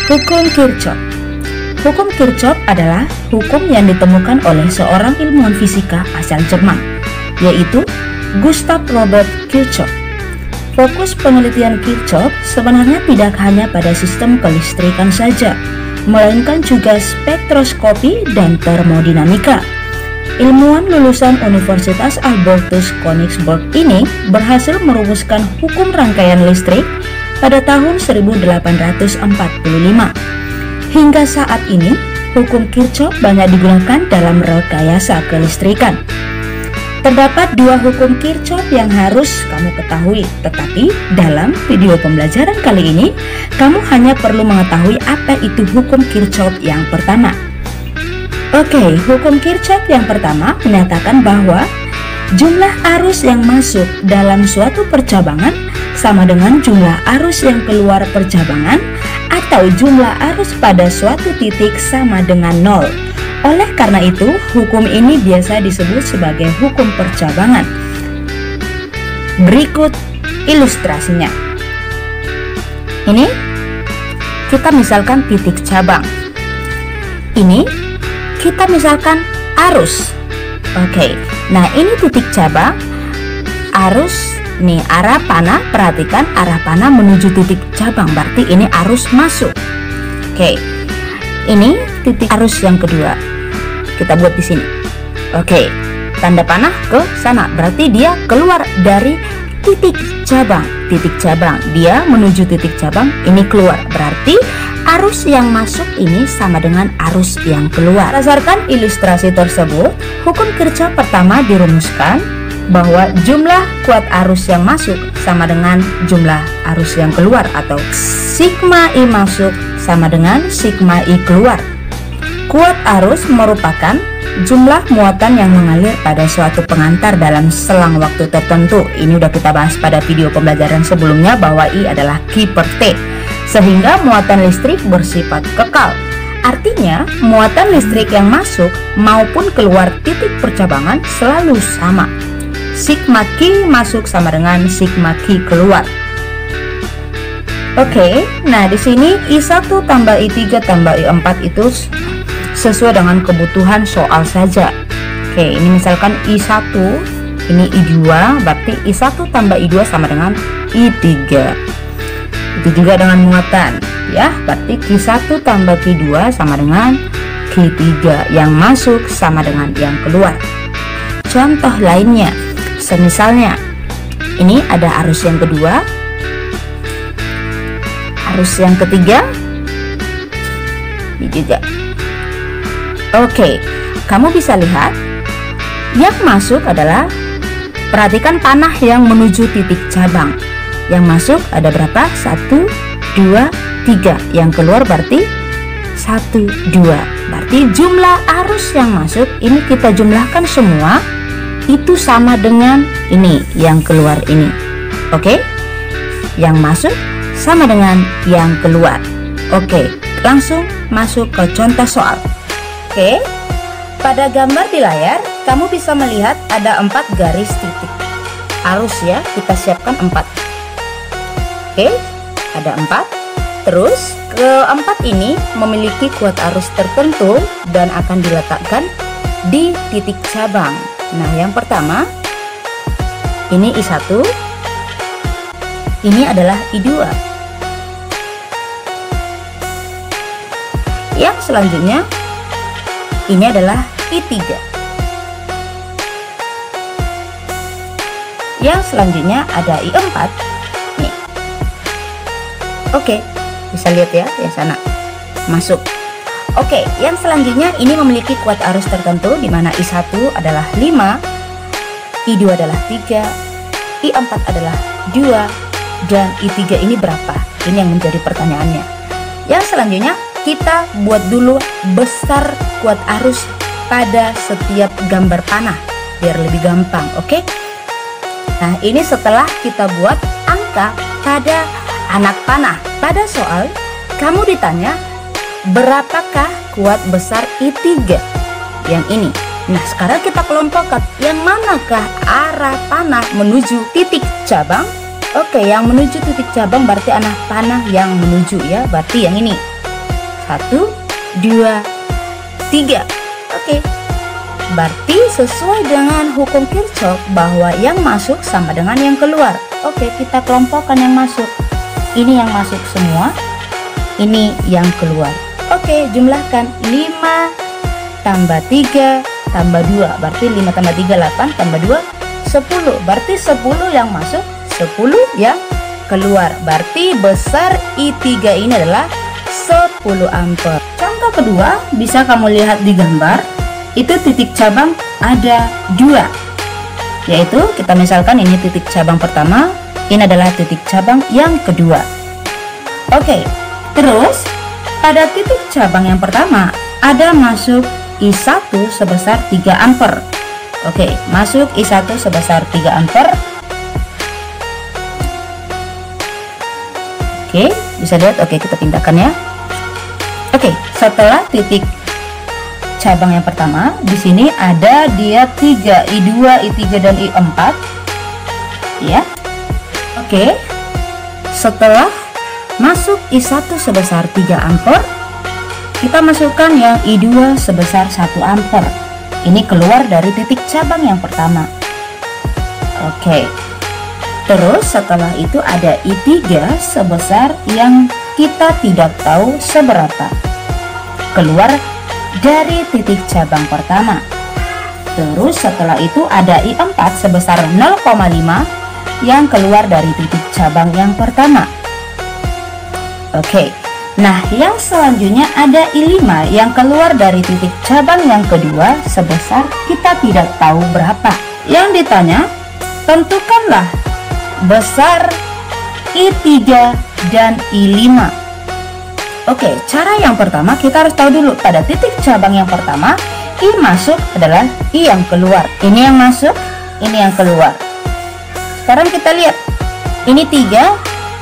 Hukum Kirchhoff. Hukum Kirchhoff adalah hukum yang ditemukan oleh seorang ilmuwan fisika asal Jerman, yaitu Gustav Robert Kirchhoff. Fokus penelitian Kirchhoff sebenarnya tidak hanya pada sistem kelistrikan saja, melainkan juga spektroskopi dan termodinamika. Ilmuwan lulusan Universitas Albertus Königsberg ini berhasil merumuskan hukum rangkaian listrik pada tahun 1845. Hingga saat ini, hukum Kirchhoff banyak digunakan dalam rekayasa kelistrikan. Terdapat dua hukum Kirchhoff yang harus kamu ketahui, tetapi dalam video pembelajaran kali ini, kamu hanya perlu mengetahui apa itu hukum Kirchhoff yang pertama. Oke, hukum Kirchhoff yang pertama menyatakan bahwa jumlah arus yang masuk dalam suatu percabangan sama dengan jumlah arus yang keluar percabangan, atau jumlah arus pada suatu titik sama dengan 0. Oleh karena itu, hukum ini biasa disebut sebagai hukum percabangan. Berikut ilustrasinya. Ini kita misalkan titik cabang. Ini kita misalkan arus. Oke, nah ini titik cabang, arus. Nih arah panah, perhatikan arah panah menuju titik cabang, berarti ini arus masuk. Oke, ini titik arus yang kedua, kita buat di sini. Oke, tanda panah ke sana, berarti dia keluar dari titik cabang. Titik cabang, dia menuju titik cabang, ini keluar, berarti arus yang masuk ini sama dengan arus yang keluar. Berdasarkan ilustrasi tersebut, hukum Kirchhoff pertama dirumuskan bahwa jumlah kuat arus yang masuk sama dengan jumlah arus yang keluar, atau sigma I masuk sama dengan sigma I keluar. Kuat arus merupakan jumlah muatan yang mengalir pada suatu pengantar dalam selang waktu tertentu. Ini udah kita bahas pada video pembelajaran sebelumnya bahwa I adalah Q per T, sehingga muatan listrik bersifat kekal. Artinya, muatan listrik yang masuk maupun keluar titik percabangan selalu sama. Sigma Q masuk sama dengan sigma Q keluar. Oke, nah di sini I1 tambah I3 tambah I4 itu sesuai dengan kebutuhan soal saja. Oke, ini misalkan I1, ini I2, berarti I1 tambah I2 sama dengan I3. Itu juga dengan muatan, ya, berarti Q1 tambah Q2 sama dengan Q3, yang masuk sama dengan yang keluar. Contoh lainnya, semisalnya ini ada arus yang kedua, arus yang ketiga, ini juga. Oke, kamu bisa lihat yang masuk adalah, perhatikan panah yang menuju titik cabang. Yang masuk ada berapa? 1, 2, 3. Yang keluar berarti 1, 2. Berarti jumlah arus yang masuk ini kita jumlahkan semua, itu sama dengan ini yang keluar ini. Oke, yang masuk sama dengan yang keluar. Oke, langsung masuk ke contoh soal. Oke, pada gambar di layar kamu bisa melihat ada 4 garis titik arus, ya, kita siapkan 4. Oke, ada 4. Terus keempat ini memiliki kuat arus tertentu dan akan diletakkan di titik cabang. Nah, yang pertama ini I1, ini adalah I2. Yang selanjutnya ini adalah I3. Yang selanjutnya ada I4. Nih. Oke, bisa lihat ya, yang sana masuk. Oke, yang selanjutnya ini memiliki kuat arus tertentu di mana I1 adalah 5, I2 adalah 3, I4 adalah 2, dan I3 ini berapa? Ini yang menjadi pertanyaannya. Yang selanjutnya kita buat dulu besar kuat arus pada setiap gambar panah biar lebih gampang, oke? Nah, ini setelah kita buat angka pada anak panah. Pada soal kamu ditanya berapakah kuat besar I3 yang ini. Nah, sekarang kita kelompokkan yang manakah arah panah menuju titik cabang. Oke, yang menuju titik cabang berarti anak panah yang menuju ya, berarti yang ini 1, 2, 3. Oke, berarti sesuai dengan hukum Kirchhoff bahwa yang masuk sama dengan yang keluar. Oke, kita kelompokkan yang masuk. Ini yang masuk semua, ini yang keluar. Oke, jumlahkan 5 tambah 3 tambah 2, berarti 5 tambah 3 8 tambah 2 10, berarti 10 yang masuk, 10 yang keluar. Berarti besar I3 ini adalah 10 ampere. Contoh kedua bisa kamu lihat di gambar. Itu titik cabang ada 2, yaitu kita misalkan ini titik cabang pertama, ini adalah titik cabang yang kedua. Oke, terus pada titik cabang yang pertama ada masuk I1 sebesar 3 ampere. Oke, masuk I1 sebesar 3 ampere. Oke, bisa lihat. Oke, kita pindahkan ya. Oke, setelah titik cabang yang pertama, di sini ada dia 3, I2, I3 dan I4 ya. Oke, setelah masuk I1 sebesar 3 ampere, kita masukkan yang I2 sebesar 1 ampere. Ini keluar dari titik cabang yang pertama. Oke, terus setelah itu ada I3 sebesar yang kita tidak tahu seberapa, keluar dari titik cabang pertama. Terus setelah itu ada I4 sebesar 0,5 yang keluar dari titik cabang yang pertama. Oke, nah yang selanjutnya ada I5 yang keluar dari titik cabang yang kedua sebesar kita tidak tahu berapa. Yang ditanya, tentukanlah besar I3 dan I5. Oke, cara yang pertama kita harus tahu dulu pada titik cabang yang pertama I masuk adalah I yang keluar. Ini yang masuk, ini yang keluar. Sekarang kita lihat, ini 3,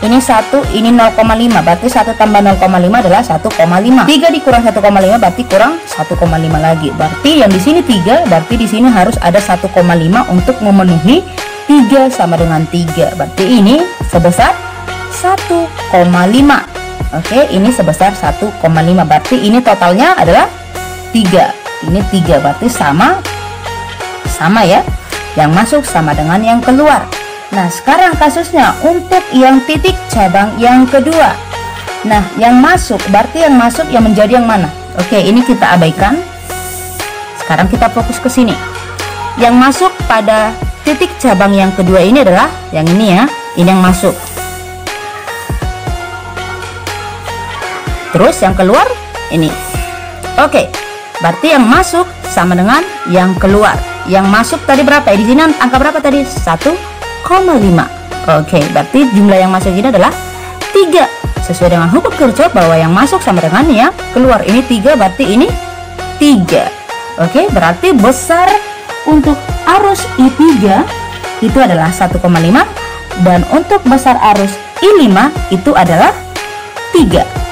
ini 1, ini 0,5, berarti 1 tambah 0,5 adalah 1,5. 3 dikurang 1,5 berarti kurang 1,5 lagi. Berarti yang di sini 3, berarti di sini harus ada 1,5 untuk memenuhi 3 sama dengan 3. Berarti ini sebesar 1,5. Oke, ini sebesar 1,5, berarti ini totalnya adalah 3. Ini 3, berarti sama ya. Yang masuk sama dengan yang keluar. Nah, sekarang kasusnya untuk yang titik cabang yang kedua. Nah, yang masuk, berarti yang masuk yang menjadi yang mana? Oke, ini kita abaikan. Sekarang kita fokus ke sini. Yang masuk pada titik cabang yang kedua ini adalah yang ini ya. Ini yang masuk. Terus yang keluar ini. Oke, berarti yang masuk sama dengan yang keluar. Yang masuk tadi berapa ya? Di sini angka berapa tadi? 1,5. Oke, berarti jumlah yang masuk ini adalah 3. Sesuai dengan hukum Kirchhoff bahwa yang masuk sama dengan yang keluar. Ini 3, berarti ini 3. Oke, berarti besar untuk arus I3 itu adalah 1,5, dan untuk besar arus I5 itu adalah 3.